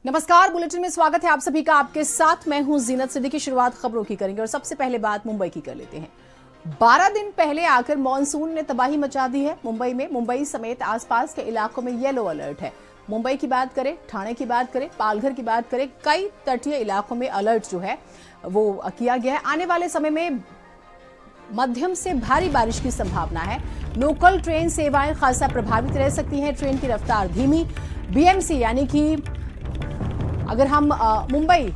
नमस्कार, बुलेटिन में स्वागत है आप सभी का। आपके साथ मैं हूं जीनत सिद्दीकी। शुरुआत खबरों की करेंगे और सबसे पहले बात मुंबई की कर लेते हैं। 12 दिन पहले आकर मॉनसून ने तबाही मचा दी है मुंबई में। मुंबई समेत आसपास के इलाकों में येलो अलर्ट है। मुंबई की बात करें, ठाणे की बात करें, पालघर की बात करें, कई तटीय इलाकों में अलर्ट जो है वो किया गया है। आने वाले समय में मध्यम से भारी बारिश की संभावना है। लोकल ट्रेन सेवाएं खासा प्रभावित रह सकती हैं। ट्रेन की रफ्तार धीमी। बीएमसी यानी कि अगर हम मुंबई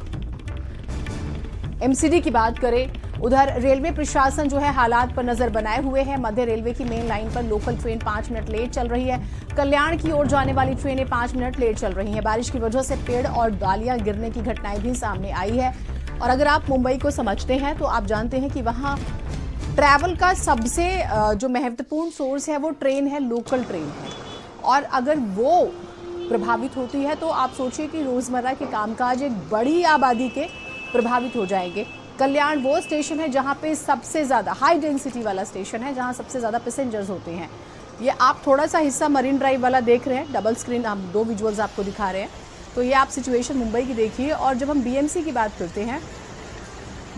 एमसीडी की बात करें, उधर रेलवे प्रशासन जो है हालात पर नजर बनाए हुए है। मध्य रेलवे की मेन लाइन पर लोकल ट्रेन 5 मिनट लेट चल रही है। कल्याण की ओर जाने वाली ट्रेनें 5 मिनट लेट चल रही हैं। बारिश की वजह से पेड़ और डालियां गिरने की घटनाएं भी सामने आई है। और अगर आप मुंबई को समझते हैं तो आप जानते हैं कि वहां ट्रैवल का सबसे जो महत्वपूर्ण सोर्स है वो ट्रेन है, लोकल ट्रेन है। और अगर वो प्रभावित होती है तो आप सोचिए कि रोजमर्रा के कामकाज एक बड़ी आबादी के प्रभावित हो जाएंगे। कल्याण वो स्टेशन है जहां पे सबसे ज्यादा हाई डेंसिटी वाला स्टेशन है, जहां सबसे ज्यादा पैसेंजर्स होते हैं। ये आप थोड़ा सा हिस्सा मरीन ड्राइव वाला देख रहे हैं, डबल स्क्रीन हम 2 विजुअल्स आपको दिखा रहे हैं। तो ये आप सिचुएशन मुंबई की देखिए। और जब हम बीएमसी की बात करते हैं,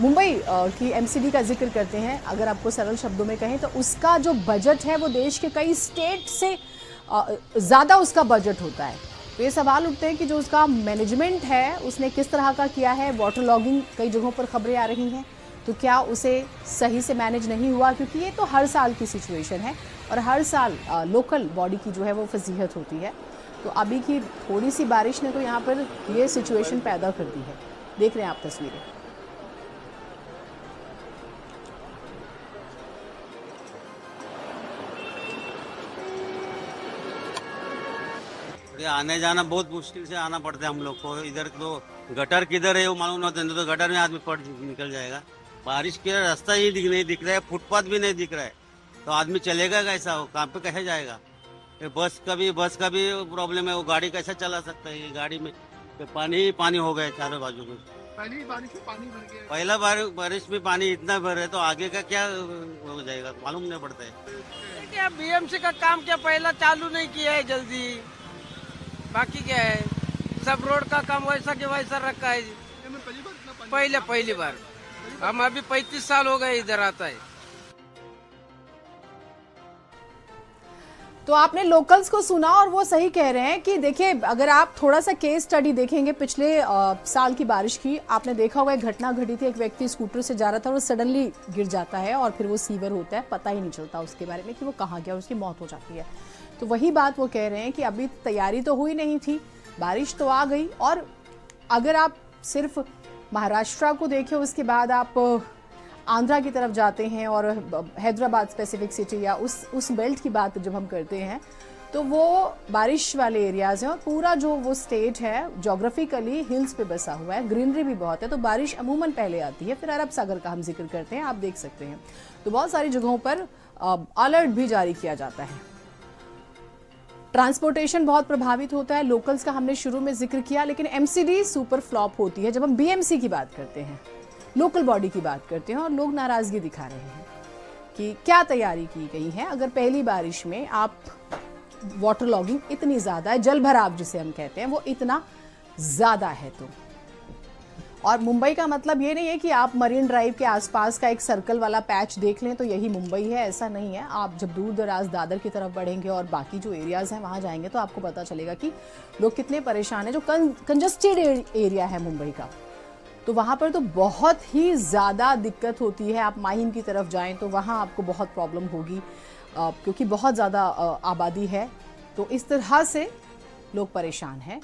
मुंबई की एमसीडी का जिक्र करते हैं, अगर आपको सरल शब्दों में कहें तो उसका जो बजट है वो देश के कई स्टेट से ज़्यादा उसका बजट होता है। तो ये सवाल उठते हैं कि जो उसका मैनेजमेंट है उसने किस तरह का किया है। वाटर लॉगिंग कई जगहों पर खबरें आ रही हैं, तो क्या उसे सही से मैनेज नहीं हुआ? क्योंकि ये तो हर साल की सिचुएशन है और हर साल लोकल बॉडी की जो है वो फजीहत होती है। तो अभी की थोड़ी सी बारिश ने तो यहाँ पर ये सिचुएशन पैदा कर दी है। देख रहे हैं आप तस्वीरें। आने जाना बहुत मुश्किल से आना पड़ता है हम लोग को। इधर तो गटर किधर है वो मालूम नहीं होता, तो गटर में आदमी पड़ निकल जाएगा। बारिश के रास्ता ही नहीं दिख रहा है, फुटपाथ भी नहीं दिख रहा है, तो आदमी चलेगा कैसा? वो काम पे कैसे जाएगा? ये बस का भी प्रॉब्लम है, वो गाड़ी कैसे चला सकता है? ये गाड़ी में पानी ही पानी हो गया चारों बाजू में। पहली बारिश में पानी भर गया। पहला बारिश में पानी इतना भर है तो आगे का क्या हो जाएगा मालूम नहीं पड़ता है। क्या बीएमसी का काम क्या पहला चालू नहीं किया है जल्दी? बाकी क्या है, सब रोड का काम वैसा के वैसा रखा है। पहली बार हम अभी 35 साल हो गए इधर आता है। तो आपने लोकल्स को सुना और वो सही कह रहे हैं कि देखिए, अगर आप थोड़ा सा केस स्टडी देखेंगे पिछले साल की बारिश की, आपने देखा होगा एक घटना घटी थी। एक व्यक्ति स्कूटर से जा रहा था और सडनली गिर जाता है और फिर वो सीवर होता है, पता ही नहीं चलता उसके बारे में कि वो कहाँ गया, उसकी मौत हो जाती है। तो वही बात वो कह रहे हैं कि अभी तैयारी तो हुई नहीं थी, बारिश तो आ गई। और अगर आप सिर्फ महाराष्ट्र को देखें, उसके बाद आप आंध्रा की तरफ जाते हैं और हैदराबाद स्पेसिफिक सिटी या उस बेल्ट की बात जब हम करते हैं तो वो बारिश वाले एरियाज हैं। और पूरा जो वो स्टेट है जोग्राफिकली हिल्स पे बसा हुआ है, ग्रीनरी भी बहुत है, तो बारिश अमूमन पहले आती है। फिर अरब सागर का हम जिक्र करते हैं, आप देख सकते हैं। तो बहुत सारी जगहों पर अलर्ट भी जारी किया जाता है। ट्रांसपोर्टेशन बहुत प्रभावित होता है। लोकल्स का हमने शुरू में जिक्र किया, लेकिन एमसीडी सुपर फ्लॉप होती है जब हम बीएमसी की बात करते हैं, लोकल बॉडी की बात करते हैं। और लोग नाराजगी दिखा रहे हैं कि क्या तैयारी की गई है। अगर पहली बारिश में आप वाटर लॉगिंग इतनी ज्यादा है, जल भराव जिसे हम कहते हैं, वो इतना ज्यादा है तो। और मुंबई का मतलब ये नहीं है कि आप मरीन ड्राइव के आसपास का एक सर्कल वाला पैच देख लें तो यही मुंबई है, ऐसा नहीं है। आप जब दूर दराज दादर की तरफ बढ़ेंगे और बाकी जो एरियाज हैं वहां जाएंगे तो आपको पता चलेगा कि लोग कितने परेशान हैं। जो कंजस्टेड एरिया है मुंबई का, तो वहां पर तो बहुत ही ज़्यादा दिक्कत होती है। आप माहिम की तरफ जाएं तो वहां आपको बहुत प्रॉब्लम होगी क्योंकि बहुत ज़्यादा आबादी है। तो इस तरह से लोग परेशान हैं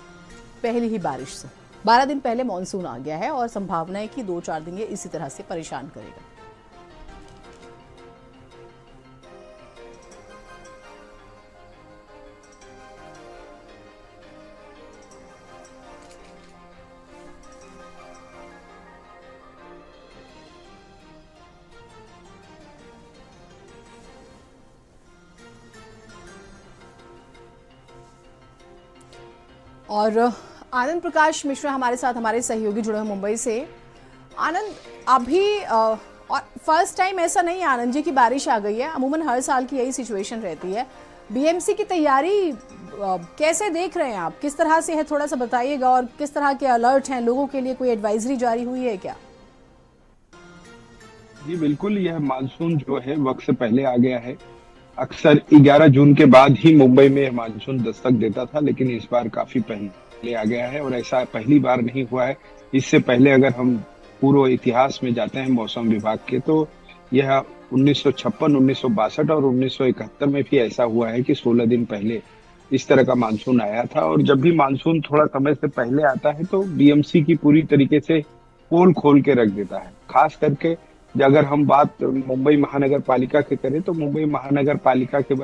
पहली ही बारिश से। 12 दिन पहले मॉनसून आ गया है और संभावना है कि 2-4 दिन ये इसी तरह से परेशान करेगा। और आनंद प्रकाश मिश्रा हमारे साथ, हमारे सहयोगी जुड़े हैं मुंबई से। आनंद, अभी और फर्स्ट टाइम ऐसा नहीं आनंद जी की बारिश आ गई है, अमूमन हर साल की यही सिचुएशन रहती है। बीएमसी की तैयारी कैसे देख रहे हैं आप, किस तरह से है, थोड़ा सा बताइएगा, और किस तरह के अलर्ट हैं लोगों के लिए, कोई एडवाइजरी जारी हुई है क्या? जी बिल्कुल, यह मानसून जो है वक्त से पहले आ गया है। अक्सर 11 जून के बाद ही मुंबई में मानसून दस्तक देता था, लेकिन इस बार काफी पहले आ गया है और ऐसा पहली बार नहीं हुआ है। इससे पहले अगर हम पूर्व इतिहास में जाते हैं मौसम विभाग के, तो यह 1956, 1962 और 1971 में भी ऐसा हुआ है कि 16 दिन पहले इस तरह का मानसून आया था। और जब भी मानसून थोड़ा समय से पहले आता है तो बीएमसी की पूरी तरीके से पोल खोल के रख देता है। खास करके अगर हम बात मुंबई महानगर पालिका की करें, तो मुंबई महानगर पालिका के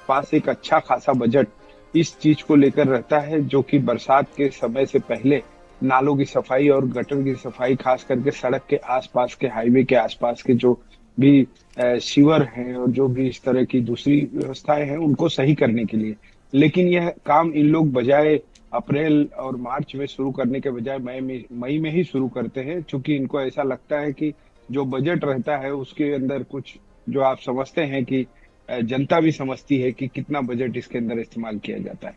पास एक अच्छा खासा बजट इस चीज को लेकर रहता है, जो कि बरसात के समय से पहले नालों की सफाई और गटर की सफाई, खास करके सड़क के आसपास के, हाईवे के आसपास के जो भी सीवर हैं और जो भी इस तरह की दूसरी व्यवस्थाएं हैं उनको सही करने के लिए। लेकिन यह काम इन लोग बजाय अप्रैल और मार्च में शुरू करने के बजाय मई में ही शुरू करते हैं, क्योंकि इनको ऐसा लगता है कि जो बजट रहता है उसके अंदर कुछ, जो आप समझते हैं कि जनता भी समझती है कि कितना बजट इसके अंदर इस्तेमाल किया जाता है।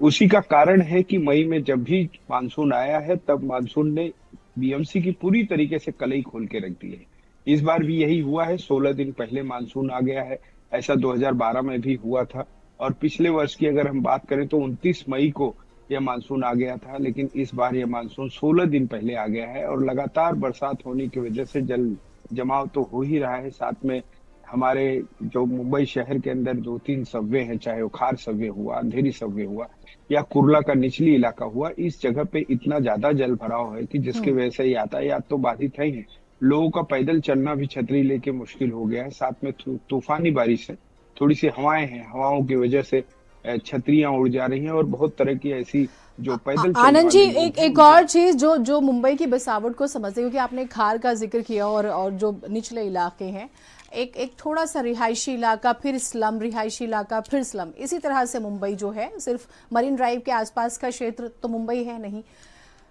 उसी का कारण है कि मई में जब भी मानसून आया है तब मानसून ने बीएमसी की पूरी तरीके से कलई खोल के रख दी है। इस बार भी यही हुआ है, 16 दिन पहले मानसून आ गया है। ऐसा 2012 में भी हुआ था, और पिछले वर्ष की अगर हम बात करें तो 29 मई को यह मानसून आ गया था, लेकिन इस बार यह मानसून 16 दिन पहले आ गया है। और लगातार बरसात होने की वजह से जल जमाव तो हो ही रहा है। साथ में हमारे जो मुंबई शहर के अंदर 2-3 सबवे हैं, चाहे वो खार सबवे हुआ, अंधेरी सबवे हुआ या कुर्ला का निचली इलाका हुआ, इस जगह पे इतना ज्यादा जल भराव है कि जिसकी वजह से यातायात तो बाधित है ही, लोगों का पैदल चलना भी छतरी लेके मुश्किल हो गया है। साथ में तूफानी बारिश है, थोड़ी सी हवाएं हैं, हवाओं की वजह से छतरियां उड़ जा रही हैं और बहुत तरह की ऐसी जो पैदल आनंद जी, एक और चीज जो मुंबई की बसावट को समझते, क्योंकि आपने खार का जिक्र किया और जो निचले इलाके हैं, एक थोड़ा सा रिहायशी इलाका, फिर स्लम, रिहायशी इलाका, फिर स्लम, इसी तरह से मुंबई जो है, सिर्फ मरीन ड्राइव के आसपास का क्षेत्र तो मुंबई है नहीं।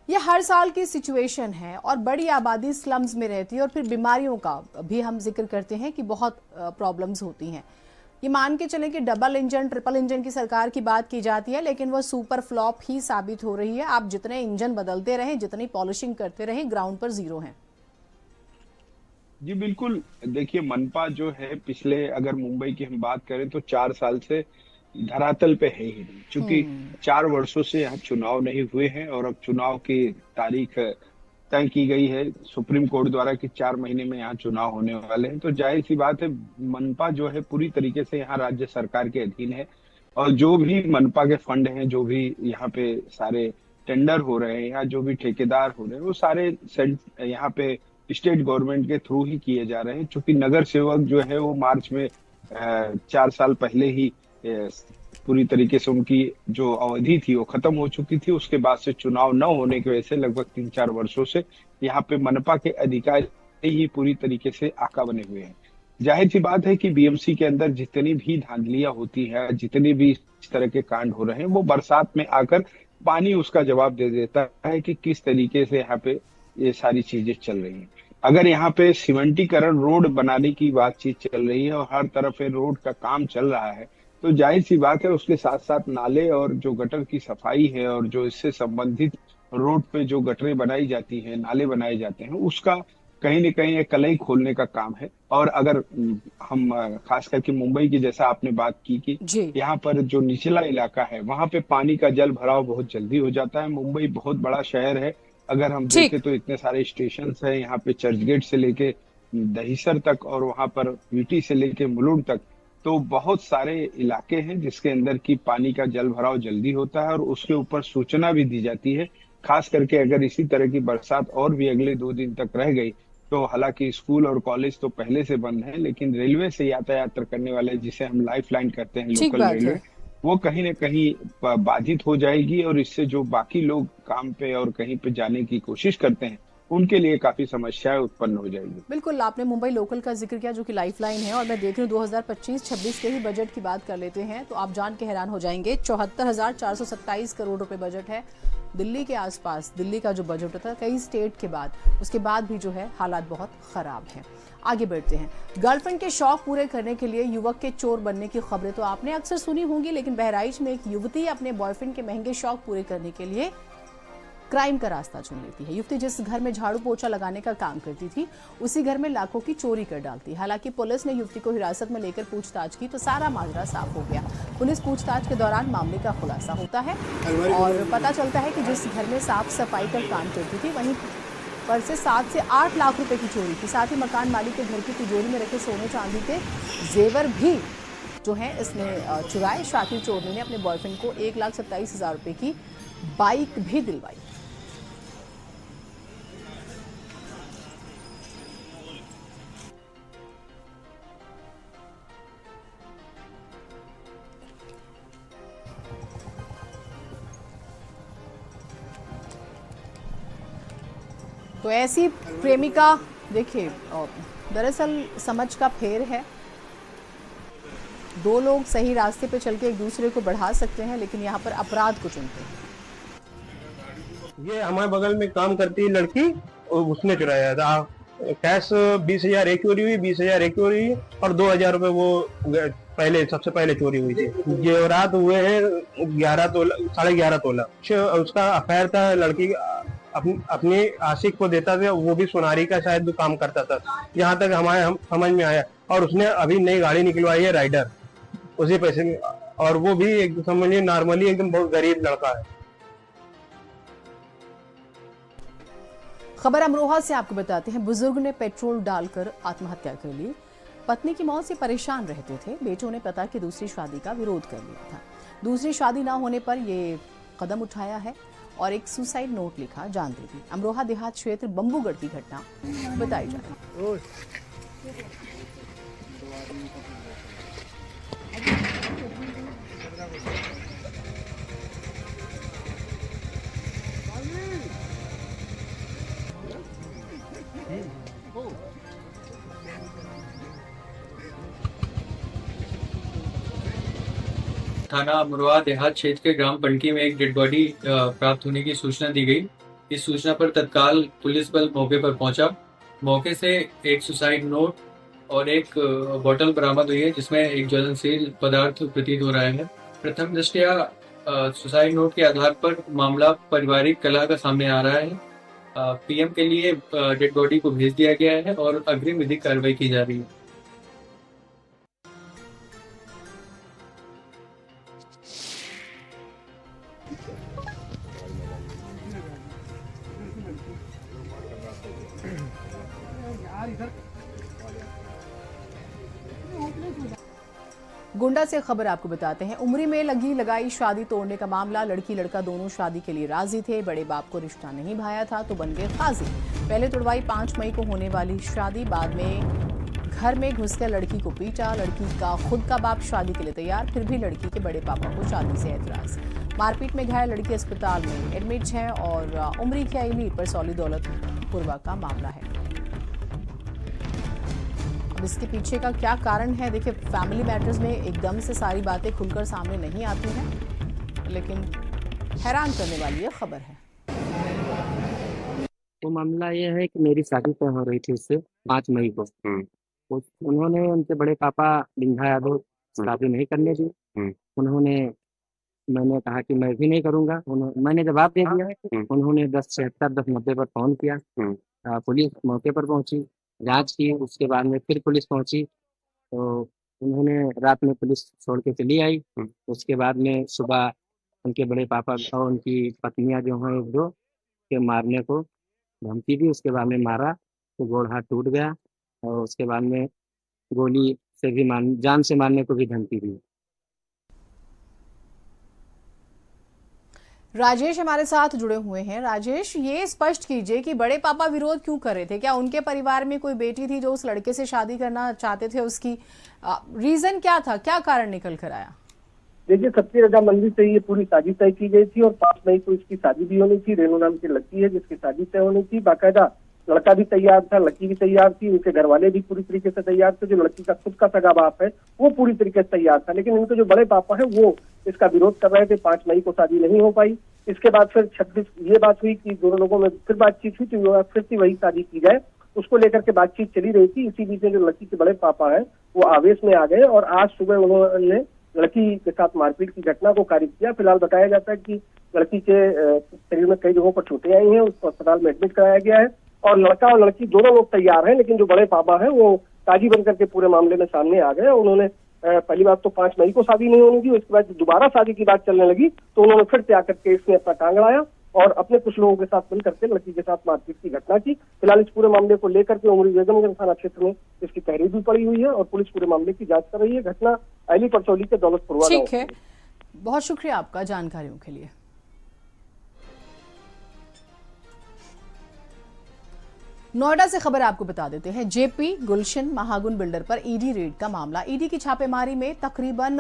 ये हर साल की सिचुएशन है और बड़ी आबादी स्लम्स में रहती है, और फिर बीमारियों का भी हम जिक्र करते हैं कि बहुत प्रॉब्लम्स होती हैं। ये मान के चलें कि डबल इंजन, ट्रिपल इंजन की सरकार की बात की जाती है, लेकिन वो सुपर फ्लॉप ही साबित हो रही है। आप जितने इंजन बदलते रहें, जितनी पॉलिशिंग करते रहें, ग्राउंड पर जीरो है। जी बिल्कुल, देखिए मनपा जो है, पिछले अगर मुंबई की हम बात करें तो 4 साल से धरातल पे है ही नहीं, क्योंकि 4 वर्षों से यहाँ चुनाव नहीं हुए हैं और अब चुनाव की तारीख तय की गई है सुप्रीम कोर्ट द्वारा कि 4 महीने में यहाँ चुनाव होने वाले हैं। तो जाहिर सी बात है, मनपा जो है पूरी तरीके से यहाँ राज्य सरकार के अधीन है, और जो भी मनपा के फंड हैं, जो भी यहाँ पे सारे टेंडर हो रहे हैं या जो भी ठेकेदार हो रहे हैं, वो सारे यहाँ पे स्टेट गवर्नमेंट के थ्रू ही किए जा रहे हैं। चूंकि नगर सेवक जो है वो मार्च में 4 साल पहले ही पूरी तरीके से उनकी जो अवधि थी वो खत्म हो चुकी थी। उसके बाद से चुनाव न होने की वजह से लगभग 3-4 वर्षों से यहाँ पे मनपा के अधिकारी ही पूरी तरीके से आका बने हुए हैं। जाहिर सी बात है कि बीएमसी के अंदर जितनी भी धांधलियां होती है, जितने भी इस तरह के कांड हो रहे हैं, वो बरसात में आकर पानी उसका जवाब दे देता है कि किस तरीके से यहाँ पे ये सारी चीजें चल रही हैं। अगर यहाँ पे सीमेंटीकरण, रोड बनाने की बातचीत चल रही है और हर तरफ रोड का काम चल रहा है, तो जाहिर सी बात है उसके साथ साथ नाले और जो गटर की सफाई है और जो इससे संबंधित रोड पे जो गटरें बनाई जाती हैं, नाले बनाए जाते हैं, उसका कहीं न कहीं एक कलई खोलने का काम है। और अगर हम खास करके मुंबई की, जैसा आपने बात की कि यहाँ पर जो निचला इलाका है वहां पे पानी का जल भराव बहुत जल्दी हो जाता है। मुंबई बहुत बड़ा शहर है, अगर हम देखें तो इतने सारे स्टेशन है यहाँ पे, चर्चगेट से लेके दहिसर तक और वहां पर वीटी से लेके मुलुंड तक, तो बहुत सारे इलाके हैं जिसके अंदर की पानी का जल भराव जल्दी होता है और उसके ऊपर सूचना भी दी जाती है। खास करके अगर इसी तरह की बरसात और भी अगले 2 दिन तक रह गई, तो हालांकि स्कूल और कॉलेज तो पहले से बंद है, लेकिन रेलवे से यातायात करने वाले, जिसे हम लाइफ लाइन कहते हैं, लोकल रेलवे, वो कहीं न कहीं बाधित हो जाएगी और इससे जो बाकी लोग काम पे और कहीं पे जाने की कोशिश करते हैं उनके लिए काफी समस्याएं उत्पन्न हो जाएगी। बिल्कुल, आपने मुंबई लोकल का जिक्र किया जो कि लाइफलाइन है, और मैं देख रही हूँ 2025-26 के ही बजट की बात कर लेते हैं तो आप जान के हैरान हो जाएंगे। 74,427 करोड़ रुपए बजट है। दिल्ली के आसपास दिल्ली का जो बजट होता है कई स्टेट के बाद, उसके बाद भी जो है हालात बहुत खराब हैं। आगे बढ़ते हैं। गर्लफ्रेंड के शौक पूरे करने के लिए युवक के चोर बनने की खबरें तो आपने अक्सर सुनी होंगी, लेकिन बहराइच में एक युवती अपने बॉयफ्रेंड के महंगे शौक पूरे करने के लिए क्राइम का रास्ता चुन लेती है। युवती जिस घर में झाड़ू पोछा लगाने का काम करती थी, उसी घर में लाखों की चोरी कर डालती। हालांकि पुलिस ने युवती को हिरासत में लेकर पूछताछ की तो सारा माजरा साफ हो गया। पुलिस पूछताछ के दौरान मामले का खुलासा होता है और पता चलता है कि जिस घर में साफ सफाई का काम करती थी, वहीं पर से 7 से 8 लाख रुपए की चोरी की। साथ ही मकान मालिक के घर की तिजोरी में रखे सोने चांदी के जेवर भी जो है इसने चुराए। शातिर चोरनी ने अपने बॉयफ्रेंड को 1,27,000 रुपए की बाइक भी दिलवाई। तो ऐसी प्रेमिका देखिए, दरअसल समझ का फेर है। दो लोग सही रास्ते पे चल के एक दूसरे को बढ़ा सकते हैं, लेकिन यहाँ पर अपराध को चुनते हैं। ये हमारे बगल में काम करती है लड़की, उसने चुराया था। कैश 20,000 एक चोरी हुई, 20,000 एक चोरी हुई और 2,000 रुपए वो पहले सबसे पहले चोरी हुई थी। जेवरात हुए हैं 11 तोला, 11.5 तोला। उसका अफेयर था, लड़की अपनी आशिक को देता था, वो भी सोनारी का शायद काम करता था। यहाँ तक हमारे हम समझ में आया। और उसने अभी नई गाड़ी निकलवाई है राइडर, उसी पैसे में, और वो भी एक समझिए नॉर्मली एकदम बहुत गरीब लड़का है। खबर अमरोहा से आपको बताते हैं। बुजुर्ग ने पेट्रोल डालकर आत्महत्या कर ली। पत्नी की मौत से परेशान रहते थे। बेटों ने पता कि दूसरी शादी का विरोध कर लिया था। दूसरी शादी ना होने पर ये कदम उठाया है और एक सुसाइड नोट लिखा, जान दे दी। अमरोहा देहात क्षेत्र बम्बूगढ़ की घटना बताई जा रही है। थाना अमरोहा देहात क्षेत्र के ग्राम पंडकी में एक डेड बॉडी प्राप्त होने की सूचना दी गई। इस सूचना पर तत्काल पुलिस बल मौके पर पहुंचा। मौके से एक सुसाइड नोट और एक बोतल बरामद हुई है, जिसमें एक ज्वलनशील पदार्थ प्रतीत हो रहा है। प्रथम दृष्टया सुसाइड नोट के आधार पर मामला पारिवारिक कलह का सामने आ रहा है। पीएम के लिए डेड बॉडी को भेज दिया गया है और अग्रिम विधिक कार्रवाई की जा रही है। गोंडा से खबर आपको बताते हैं। उमरी में लगाई शादी तोड़ने का मामला। लड़की लड़का दोनों शादी के लिए राजी थे। बड़े बाप को रिश्ता नहीं भाया था तो बन गए काजी। पहले तुड़वाई 5 मई को होने वाली शादी, बाद में घर में घुसकर लड़की को पीटा। लड़की का खुद का बाप शादी के लिए तैयार, फिर भी लड़की के बड़े पापा को शादी से ऐतराज। मारपीट में घायल लड़की अस्पताल में एडमिट है और उमरी की आईली परसौली दौलतपुरवा का मामला है। इसके पीछे का क्या कारण है, देखिए फैमिली मैटर्स में एकदम से सारी बातें खुलकर सामने नहीं आती हैं, लेकिन हैरान करने वाली ये खबर है। तो मामला ये है कि मेरी शादी तय हो रही थी उससे 5 मई को। उन्होंने उनके बड़े पापा बिंधा यादव शादी नहीं करने दी। उन्होंने, मैंने कहा कि मैं भी नहीं करूंगा। मैंने जवाब दे दिया। उन्होंने 10:76-10:90 पर फोन किया। पुलिस मौके पर पहुंची, जांच की। उसके बाद में फिर पुलिस पहुंची तो उन्होंने रात में पुलिस छोड़ के चली आई। उसके बाद में सुबह उनके बड़े पापा और उनकी पत्नियां जो हैं एक दो के मारने को धमकी दी। उसके बाद में मारा तो गोड़ हाथ टूट गया और उसके बाद में गोली से भी जान से मारने को भी धमकी दी। राजेश हमारे साथ जुड़े हुए हैं। राजेश, ये स्पष्ट कीजिए कि बड़े पापा विरोध क्यों कर रहे थे? क्या उनके परिवार में कोई बेटी थी जो उस लड़के से शादी करना चाहते थे? उसकी रीजन क्या था, क्या कारण निकल कर आया? देखिए, सबकी रजामंदी से ये पूरी शादी तय की गई थी और 5 मई को इसकी शादी भी होनी थी। रेणु नाम की लड़की है जिसकी शादी तय होनी थी। बाकायदा लड़का भी तैयार था, लड़की भी तैयार थी, उनके घर वाले भी पूरी तरीके से तैयार थे। जो लड़की का खुद का सगा बाप है वो पूरी तरीके से तैयार था, लेकिन इनके जो बड़े पापा है वो इसका विरोध कर रहे थे। 5 मई को शादी नहीं हो पाई। इसके बाद फिर 26 ये बात हुई कि दोनों लोगों में फिर बातचीत हुई तो फिर से वही शादी की जाए, उसको लेकर के बातचीत चली रही थी। इसी बीच में जो लड़की के बड़े पापा है वो आवेश में आ गए और आज सुबह उन्होंने लड़की के साथ मारपीट की घटना को खारिज किया। फिलहाल बताया जाता है कि लड़की के शरीर में कई जगहों पर चोटें आई हैं, उसको अस्पताल में एडमिट कराया गया है और लड़का और लड़की दोनों लोग तैयार हैं। लेकिन जो बड़े पापा हैं वो ताजी बनकर के पूरे मामले में सामने आ गए। उन्होंने पहली बात तो 5 मई को शादी नहीं होनी थी, उसके बाद दोबारा शादी की बात चलने लगी तो उन्होंने फिर से आकर के इसमें अपना टांग अड़ाया और अपने कुछ लोगों के साथ मिलकर के लड़की के साथ मारपीट की घटना की। फिलहाल इस पूरे मामले को लेकर के उमरी बेगमगंज थाना क्षेत्र में इसकी तहरीर भी पड़ी हुई है और पुलिस पूरे मामले की जांच कर रही है। घटना अली परचौली के दौलतपुरवा गांव। ठीक है, बहुत शुक्रिया आपका जानकारियों के लिए। नोएडा से खबर आपको बता देते हैं। जेपी गुलशन महागुन बिल्डर पर ईडी रेड का मामला। ईडी की छापेमारी में तकरीबन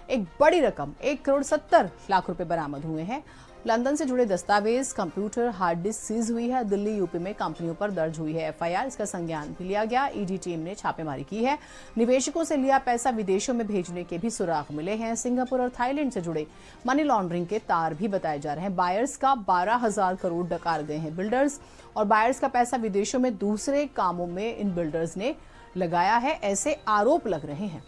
एक बड़ी रकम 1,70,00,000 रुपए बरामद हुए हैं। लंदन से जुड़े दस्तावेज, कंप्यूटर, हार्ड डिस्क सीज हुई है। दिल्ली, यूपी में कंपनियों पर दर्ज हुई है एफआईआर। इसका संज्ञान भी लिया गया। ईडी टीम ने छापेमारी की है। निवेशकों से लिया पैसा विदेशों में भेजने के भी सुराग मिले हैं। सिंगापुर और थाईलैंड से जुड़े मनी लॉन्ड्रिंग के तार भी बताए जा रहे हैं। बायर्स का 12,000 करोड़ डकार गए हैं बिल्डर्स और बायर्स का पैसा विदेशों में दूसरे कामों में इन बिल्डर्स ने लगाया है, ऐसे आरोप लग रहे हैं।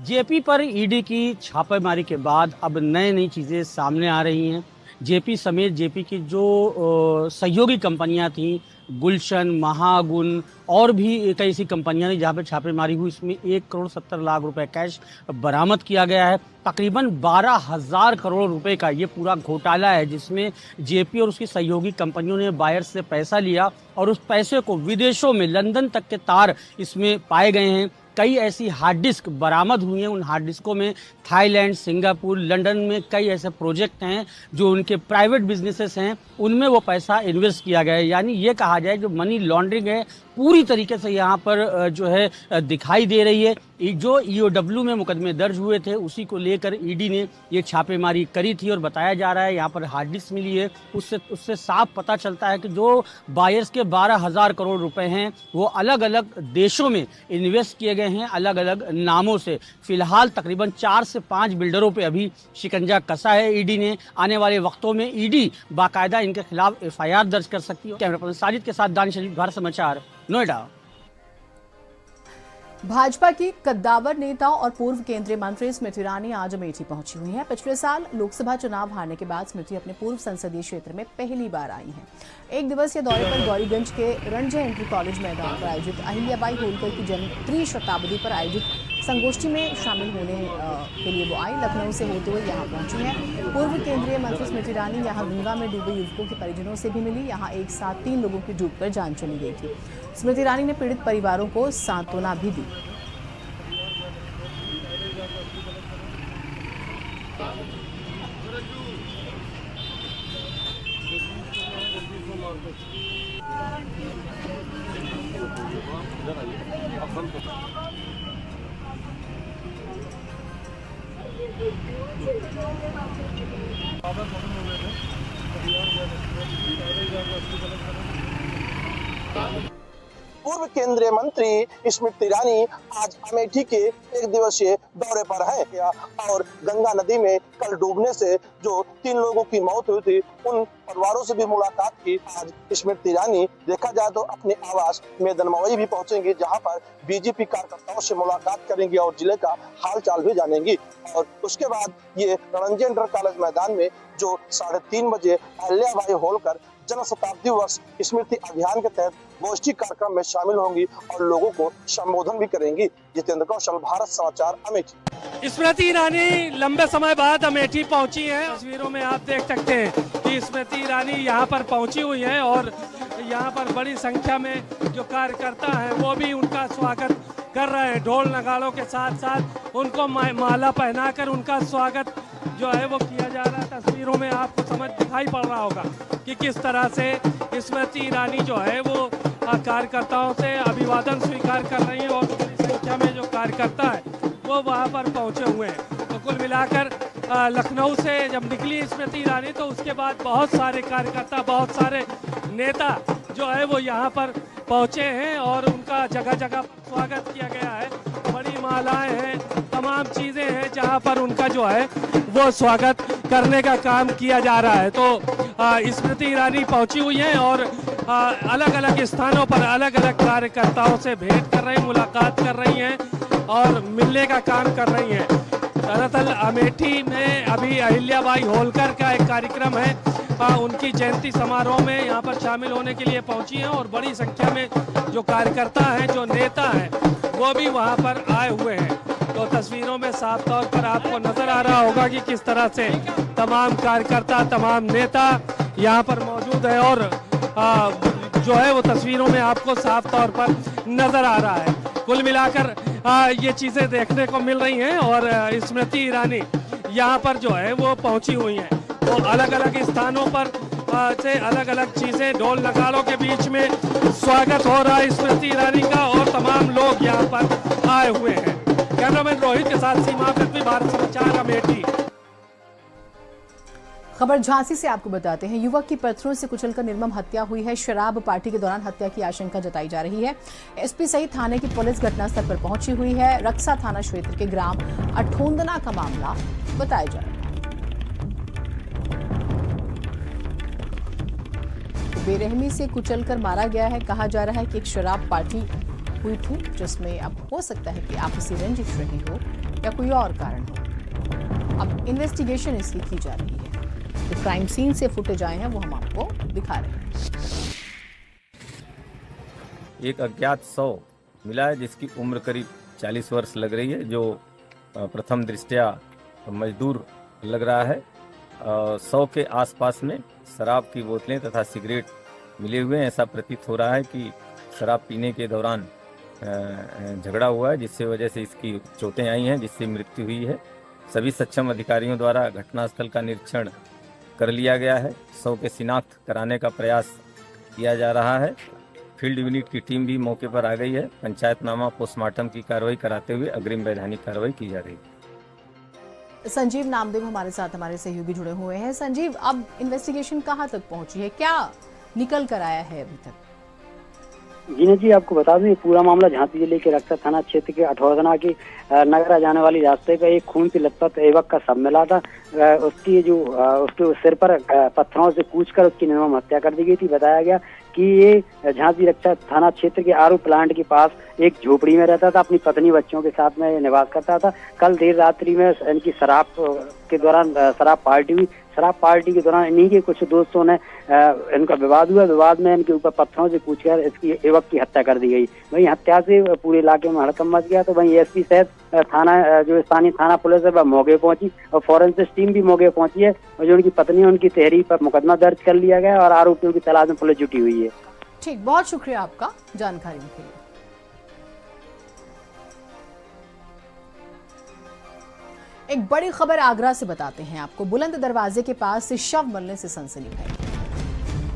जेपी पर ईडी की छापेमारी के बाद अब नई चीज़ें सामने आ रही हैं। जेपी समेत जेपी की जो सहयोगी कंपनियां थीं, गुलशन, महागुन और भी कई ऐसी कंपनियां थी जहां पर छापेमारी हुई, इसमें 1,70,00,000 रुपए कैश बरामद किया गया है। तकरीबन 12,000 करोड़ रुपए का ये पूरा घोटाला है जिसमें जेपी और उसकी सहयोगी कंपनियों ने बायर्स से पैसा लिया और उस पैसे को विदेशों में लंदन तक के तार इसमें पाए गए हैं। कई ऐसी हार्ड डिस्क बरामद हुई हैं। उन हार्ड डिस्कों में थाईलैंड, सिंगापुर, लंदन में कई ऐसे प्रोजेक्ट हैं जो उनके प्राइवेट बिजनेसेस हैं, उनमें वो पैसा इन्वेस्ट किया गया है। यानी ये कहा जाए जो मनी लॉन्ड्रिंग है पूरी तरीके से यहाँ पर जो है दिखाई दे रही है। जो ईओडब्ल्यू में मुकदमे दर्ज हुए थे उसी को लेकर ईडी ने ये छापेमारी करी थी और बताया जा रहा है यहाँ पर हार्ड डिस्क मिली है। उससे साफ पता चलता है कि जो बायर्स के 12,000 करोड़ रुपए हैं वो अलग अलग देशों में इन्वेस्ट किए गए हैं अलग अलग नामों से। फिलहाल तकरीबन 4 से 5 बिल्डरों पे अभी शिकंजा कसा है ईडी ने। आने वाले वक्तों में ईडी बाकायदा इनके खिलाफ एफआईआर दर्ज कर सकती है। कैमरा पर्सन साजिद के साथ दानिश शरीफ, भारत समाचार, नोएडा। भाजपा की कद्दावर नेता और पूर्व केंद्रीय मंत्री स्मृति ईरानी आज अमेठी पहुंची हुई हैं। पिछले साल लोकसभा चुनाव हारने के बाद स्मृति अपने पूर्व संसदीय क्षेत्र में पहली बार आई हैं। एक दिवसीय दौरे पर गौरीगंज के रणजय इंटर कॉलेज मैदान पर आयोजित अहिल्याबाई होलकर की जन्म 3 शताब्दी पर आयोजित संगोष्ठी में शामिल होने के लिए वो आई। लखनऊ से होते हुए यहाँ पहुंची हैं। पूर्व केंद्रीय मंत्री स्मृति ईरानी यहाँ गंगा में डूबे युवकों के परिजनों से भी मिली। यहाँ एक साथ 3 लोगों की डूबकर जान चली गई थी। स्मृति ईरानी ने पीड़ित परिवारों को सांत्वना भी दी। पूर्व केंद्रीय मंत्री स्मृति ईरानी आज अमेठी के एक दिवसीय दौरे पर है और गंगा नदी में कल डूबने से जो 3 लोगों की मौत हुई थी उन परिवारों से भी मुलाकात की। आज स्मृति ईरानी देखा जाए तो अपने आवास मैदानमवई भी पहुंचेंगी जहां पर बीजेपी कार्यकर्ताओं से मुलाकात करेंगी और जिले का हालचाल भी जानेंगी और उसके बाद ये रणजी इंटर कॉलेज मैदान में जो 3:30 बजे अहिल्याबाई होलकर जन शताब्दी वर्ष स्मृति अभियान के तहत गोष्ठी कार्यक्रम में शामिल होंगी और लोगों को संबोधन भी करेंगी। जितेंद्र कौशल, भारत समाचार, अमेठी। स्मृति ईरानी लंबे समय बाद अमेठी पहुंची है। तस्वीरों में आप देख सकते हैं कि स्मृति ईरानी यहां पर पहुंची हुई है और यहां पर बड़ी संख्या में जो कार्यकर्ता हैं वो भी उनका स्वागत कर रहे हैं। ढोल नगाड़ों के साथ साथ उनको माला पहनाकर उनका स्वागत जो है वो किया जा रहा है। तस्वीरों में आपको समझ दिखाई पड़ रहा होगा कि किस तरह से स्मृति ईरानी जो है वो कार्यकर्ताओं से अभिवादन स्वीकार कर रही हैं और बड़ी संख्या में जो कार्यकर्ता है वो वहाँ पर पहुँचे हुए हैं। तो कुल मिलाकर लखनऊ से जब निकली स्मृति ईरानी तो उसके बाद बहुत सारे कार्यकर्ता, बहुत सारे नेता जो है वो यहाँ पर पहुँचे हैं और उनका जगह जगह स्वागत किया गया है। बड़ी मालाएं हैं, तमाम चीज़ें हैं जहाँ पर उनका जो है वो स्वागत करने का काम किया जा रहा है। तो स्मृति ईरानी पहुँची हुई हैं और अलग अलग स्थानों पर अलग अलग कार्यकर्ताओं से भेंट कर रही, मुलाकात कर रही हैं और मिलने का काम कर रही हैं। दरअसल अमेठी में अभी अहिल्याबाई होलकर का एक कार्यक्रम है, उनकी जयंती समारोह में यहाँ पर शामिल होने के लिए पहुँची हैं और बड़ी संख्या में जो कार्यकर्ता हैं, जो नेता हैं, वो भी वहाँ पर आए हुए हैं। तो तस्वीरों में साफ तौर पर आपको नजर आ रहा होगा कि किस तरह से तमाम कार्यकर्ता, तमाम नेता यहाँ पर मौजूद है और जो है वो तस्वीरों में आपको साफ तौर पर नजर आ रहा है। कुल मिलाकर ये चीज़ें देखने को मिल रही हैं और स्मृति ईरानी यहाँ पर जो है वो पहुँची हुई हैं। तो अलग अलग स्थानों पर से अलग अलग चीज़ें, ढोल नगाड़ों के बीच में स्वागत हो रहा है स्मृति ईरानी का और तमाम लोग यहाँ पर आए हुए हैं। कैमरामैन रोहित के साथ सीमा पृथ्वी, भारत समाचार, अमेठी। खबर झांसी से आपको बताते हैं। युवक की पत्थरों से कुचलकर निर्मम हत्या हुई है। शराब पार्टी के दौरान हत्या की आशंका जताई जा रही है। एसपी सहित थाने की पुलिस घटनास्थल पर पहुंची हुई है। रक्सा थाना क्षेत्र के ग्राम अठोंदना का मामला बताया जा रहा है। बेरहमी से कुचलकर मारा गया है। कहा जा रहा है कि एक शराब पार्टी हुई थी जिसमें अब हो सकता है कि आपसी रंजिश रही हो या कोई और कारण हो। अब इन्वेस्टिगेशन इसकी की जा रही है। जो क्राइम सीन से फुटेज आए हैं वो हम आपको दिखा रहे हैं। एक अज्ञात शव मिला है जिसकी उम्र करीब 40 वर्ष लग रही है, जो प्रथम दृष्टया मजदूर लग रहा है। शव के आसपास में शराब की बोतलें तथा सिगरेट मिले हुए हैं। ऐसा प्रतीत हो रहा है कि शराब पीने के दौरान झगड़ा हुआ है, जिससे वजह से इसकी चोटें आई हैं, जिससे मृत्यु हुई है। सभी सक्षम अधिकारियों द्वारा घटनास्थल का निरीक्षण कर लिया गया है। शव के शिनाख्त कराने का प्रयास किया जा रहा है। फील्ड यूनिट की टीम भी मौके पर आ गई है। पंचायतनामा पोस्टमार्टम की कार्रवाई कराते हुए अग्रिम वैधानिक कार्रवाई की जा रही है। संजीव नामदेव हमारे साथ, हमारे सहयोगी जुड़े हुए हैं। संजीव, अब इन्वेस्टिगेशन कहां तक पहुंची है, क्या निकल कर आया है अभी तक? जी, आपको बता दें पूरा मामला झांसी जिले के रक्सा थाना क्षेत्र के अठौदना के नगरा जाने वाली रास्ते पे एक खून से लथपथ युवक का शव मिला था। उसके सिर पर पत्थरों से कूचकर उसकी निर्मम हत्या कर दी गई थी। बताया गया कि ये झांसी रक्षा थाना क्षेत्र के आरू प्लांट के पास एक झोपड़ी में रहता था। अपनी पत्नी बच्चों के साथ में निवास करता था। कल देर रात्रि में इनकी शराब के दौरान शराब पार्टी हुई। शराब पार्टी के दौरान इन्हीं के कुछ दोस्तों ने इनका विवाद हुआ। विवाद में इनके ऊपर पत्थरों से कूचकर इसकी युवक की हत्या कर दी गई। वहीं हत्या से पूरे इलाके में हड़कंप मच गया। तो वहीं एसपी सहित थाना जो स्थानीय थाना पुलिस है वह मौके पहुंची और फॉरेंसिक टीम भी मौके पहुंची है और जो उनकी पत्नी है उनकी तहरीर पर मुकदमा दर्ज कर लिया गया और आरोपियों की तलाश में पुलिस जुटी हुई है। ठीक, बहुत शुक्रिया आपका जानकारी के लिए। एक बड़ी खबर आगरा से बताते हैं आपको। बुलंद दरवाजे के पास से शव मिलने से सनसनी फैली।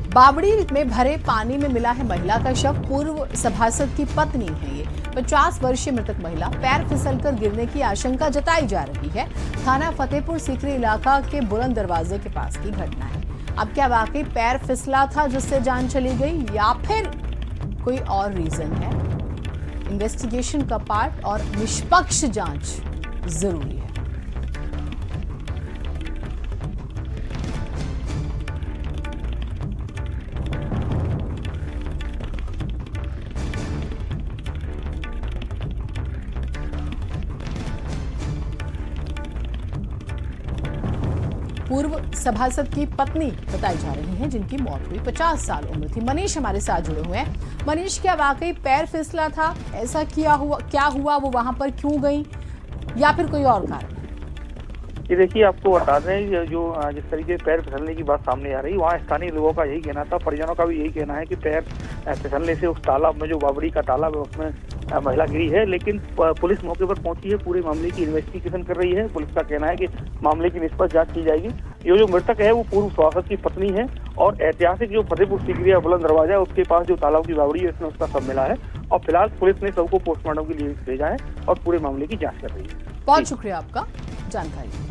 बावड़ी में भरे पानी में मिला है महिला का शव। पूर्व सभासद की पत्नी है ये। 50 वर्षीय मृतक महिला पैर फिसलकर गिरने की आशंका जताई जा रही है। थाना फतेहपुर सीकरी इलाका के बुलंद दरवाजे के पास की घटना है। अब क्या वाकई पैर फिसला था जिससे जान चली गई या फिर कोई और रीजन है? इन्वेस्टिगेशन का पार्ट और निष्पक्ष जांच जरूरी है। पूर्व सभासद की पत्नी बताई जा रही है जिनकी मौत हुई। 50 साल उम्र थी। मनीष हमारे साथ जुड़े हुए हैं। मनीष, क्या वाकई पैर फिसला था? ऐसा क्या हुआ वो वहां पर क्यों गई या फिर कोई और कारण? ये देखिए, आपको बता दें जो जिस तरीके से पैर फिसलने की बात सामने आ रही, वहाँ स्थानीय लोगों का यही कहना था, परिजनों का भी यही कहना है कि पैर फिसलने से उस तालाब में जो बावड़ी का तालाब है उसमें महिला गिरी है, लेकिन पुलिस मौके पर पहुंची है, पूरे मामले की इन्वेस्टिगेशन कर रही है। पुलिस का कहना है कि मामले की निष्पक्ष जांच की जाएगी। ये जो मृतक है वो पूर्व सभासद की पत्नी है और ऐतिहासिक जो फतेहपुर सीकरी बुलंद दरवाजा है उसके पास जो तालाब की बावड़ी है उसमें उसका शव मिला है और फिलहाल पुलिस ने सबको पोस्टमार्टम के लिए भेजा है और पूरे मामले की जाँच कर रही है। बहुत शुक्रिया आपका जानकारी के लिए।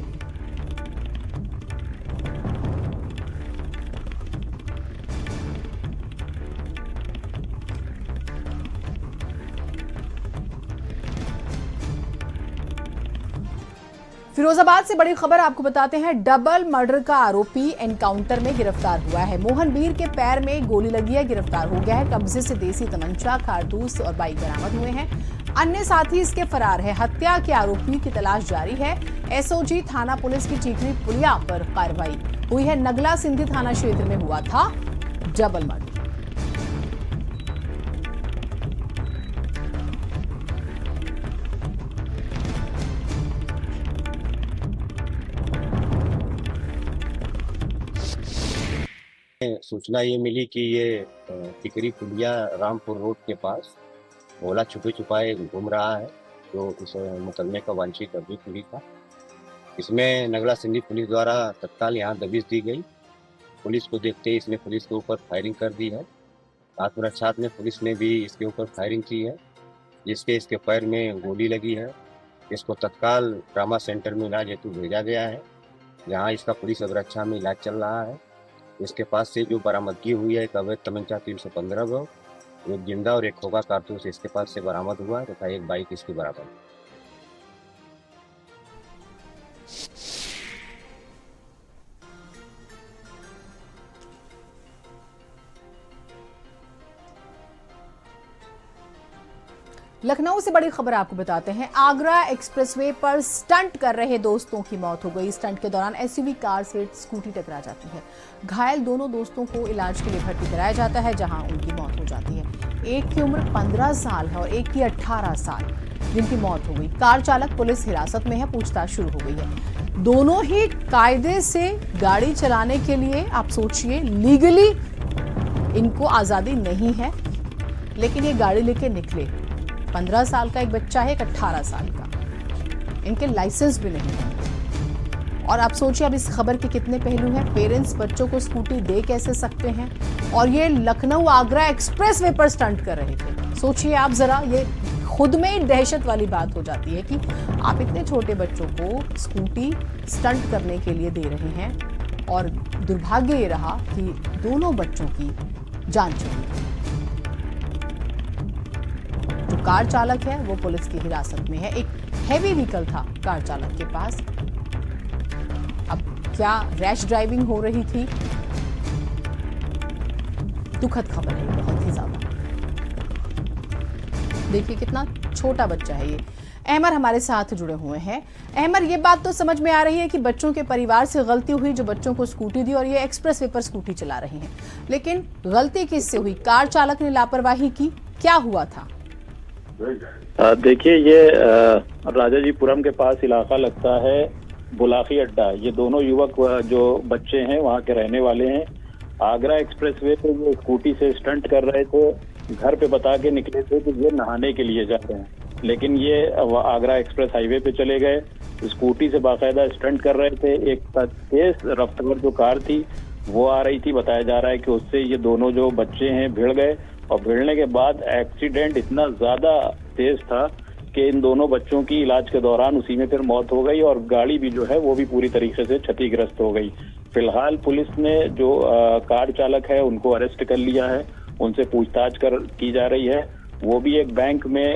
फिरोजाबाद से बड़ी खबर आपको बताते हैं। डबल मर्डर का आरोपी एनकाउंटर में गिरफ्तार हुआ है। मोहन बीर के पैर में गोली लगी है, गिरफ्तार हो गया है। कब्जे से देसी तमंचा, कारतूस और बाइक बरामद हुए हैं। अन्य साथी इसके फरार है। हत्या के आरोपी की तलाश जारी है। एसओजी थाना पुलिस की चीखरी पुलिया पर कार्रवाई हुई है। नगला सिंधी थाना क्षेत्र में हुआ था डबल मर्डर। सूचना ये मिली कि ये टिकरी पुलिया रामपुर रोड के पास भोला छुपे छुपाए घूम रहा है, जो इस मुकदमे का वांछित अभियुक्त था। इसमें नगला सिंधी पुलिस द्वारा तत्काल यहाँ दबिश दी गई। पुलिस को देखते ही इसने पुलिस के ऊपर फायरिंग कर दी है। आत्मरक्षा में पुलिस ने भी इसके ऊपर फायरिंग की है, जिसके इसके पैर में गोली लगी है। इसको तत्काल ट्रामा सेंटर में इलाज हेतु भेजा गया है, जहाँ इसका पुलिस अभिरक्षा में इलाज चल रहा है। इसके पास से जो बरामदगी हुई है, एक अवैध तमंचा 315 गो, एक जिंदा और एक खोखा कारतूस इसके पास से बरामद हुआ है तथा एक बाइक इसकी बरामद। लखनऊ से बड़ी खबर आपको बताते हैं। आगरा एक्सप्रेसवे पर स्टंट कर रहे दोस्तों की मौत हो गई। स्टंट के दौरान एसयूवी कार से स्कूटी टकरा जाती है। घायल दोनों दोस्तों को इलाज के लिए भर्ती कराया जाता है, जहां उनकी मौत हो जाती है। एक की उम्र 15 साल है और एक की 18 साल, जिनकी मौत हो गई। कार चालक पुलिस हिरासत में है, पूछताछ शुरू हो गई है। दोनों ही कायदे से गाड़ी चलाने के लिए, आप सोचिए, लीगली इनको आजादी नहीं है, लेकिन ये गाड़ी लेके निकले। 15 साल का एक बच्चा है, एक 18 साल का, इनके लाइसेंस भी नहीं है। और आप सोचिए अब इस खबर के कितने पहलू हैं। पेरेंट्स बच्चों को स्कूटी दे कैसे सकते हैं, और ये लखनऊ आगरा एक्सप्रेसवे पर स्टंट कर रहे थे। सोचिए आप जरा, ये खुद में ही दहशत वाली बात हो जाती है कि आप इतने छोटे बच्चों को स्कूटी स्टंट करने के लिए दे रहे हैं, और दुर्भाग्य ये रहा कि दोनों बच्चों की जान चली गई। जो कार चालक है वो पुलिस की हिरासत में है। एक हैवी व्हीकल था कार चालक के पास। अब क्या रैश ड्राइविंग हो रही थी? दुखद खबर है, बहुत ही ज्यादा। देखिए कितना छोटा बच्चा है ये। अहमर हमारे साथ जुड़े हुए हैं। अहमर, ये बात तो समझ में आ रही है कि बच्चों के परिवार से गलती हुई, जो बच्चों को स्कूटी दी, और ये एक्सप्रेसवे पर स्कूटी चला रहे हैं, लेकिन गलती किससे हुई? कार चालक ने लापरवाही की? क्या हुआ था? देखिए, ये राजाजीपुरम के पास इलाका लगता है बुलाखी अड्डा। ये दोनों युवक जो बच्चे हैं वहाँ के रहने वाले हैं। आगरा एक्सप्रेसवे पे ये स्कूटी से स्टंट कर रहे थे। घर पे बता के निकले थे कि ये नहाने के लिए जा रहे हैं, लेकिन ये आगरा एक्सप्रेस हाईवे पे चले गए। स्कूटी से बाकायदा स्टंट कर रहे थे। एक तेज रफ्तार जो कार थी वो आ रही थी। बताया जा रहा है कि उससे ये दोनों जो बच्चे हैं भिड़ गए, और भिड़ने के बाद एक्सीडेंट इतना ज्यादा तेज था कि इन दोनों बच्चों की इलाज के दौरान उसी में फिर मौत हो गई, और गाड़ी भी जो है वो भी पूरी तरीके से क्षतिग्रस्त हो गई। फिलहाल पुलिस ने जो कार चालक है उनको अरेस्ट कर लिया है, उनसे पूछताछ की जा रही है। वो भी एक बैंक में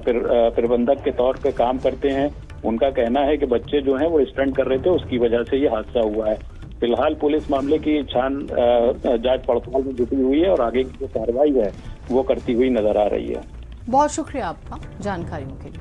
प्रबंधक के तौर पे काम करते हैं। उनका कहना है कि बच्चे जो हैं वो स्टंट कर रहे थे, उसकी वजह से ये हादसा हुआ है। फिलहाल पुलिस मामले की जांच पड़ताल में जुटी हुई है और आगे की जो कार्रवाई है वो करती हुई नजर आ रही है। बहुत शुक्रिया आपका जानकारियों के लिए।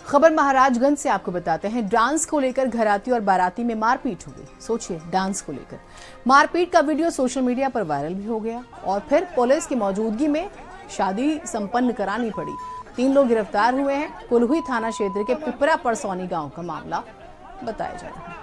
खबर महाराजगंज से आपको बताते हैं। डांस को लेकर घराती और बाराती में मारपीट हो गई। सोचिए, डांस को लेकर मारपीट का वीडियो सोशल मीडिया पर वायरल भी हो गया, और फिर पुलिस की मौजूदगी में शादी संपन्न करानी पड़ी। 3 लोग गिरफ्तार हुए हैं। कुलहुई थाना क्षेत्र के पिपरा परसौनी गांव का मामला बताया जा रहा है।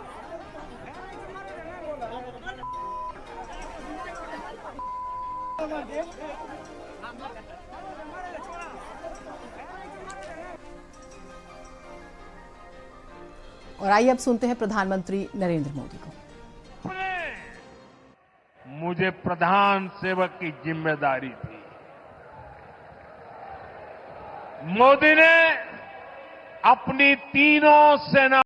और आइए अब सुनते हैं प्रधानमंत्री नरेंद्र मोदी को। मुझे प्रधान सेवक की जिम्मेदारी थी। मोदी ने अपनी तीनों सेना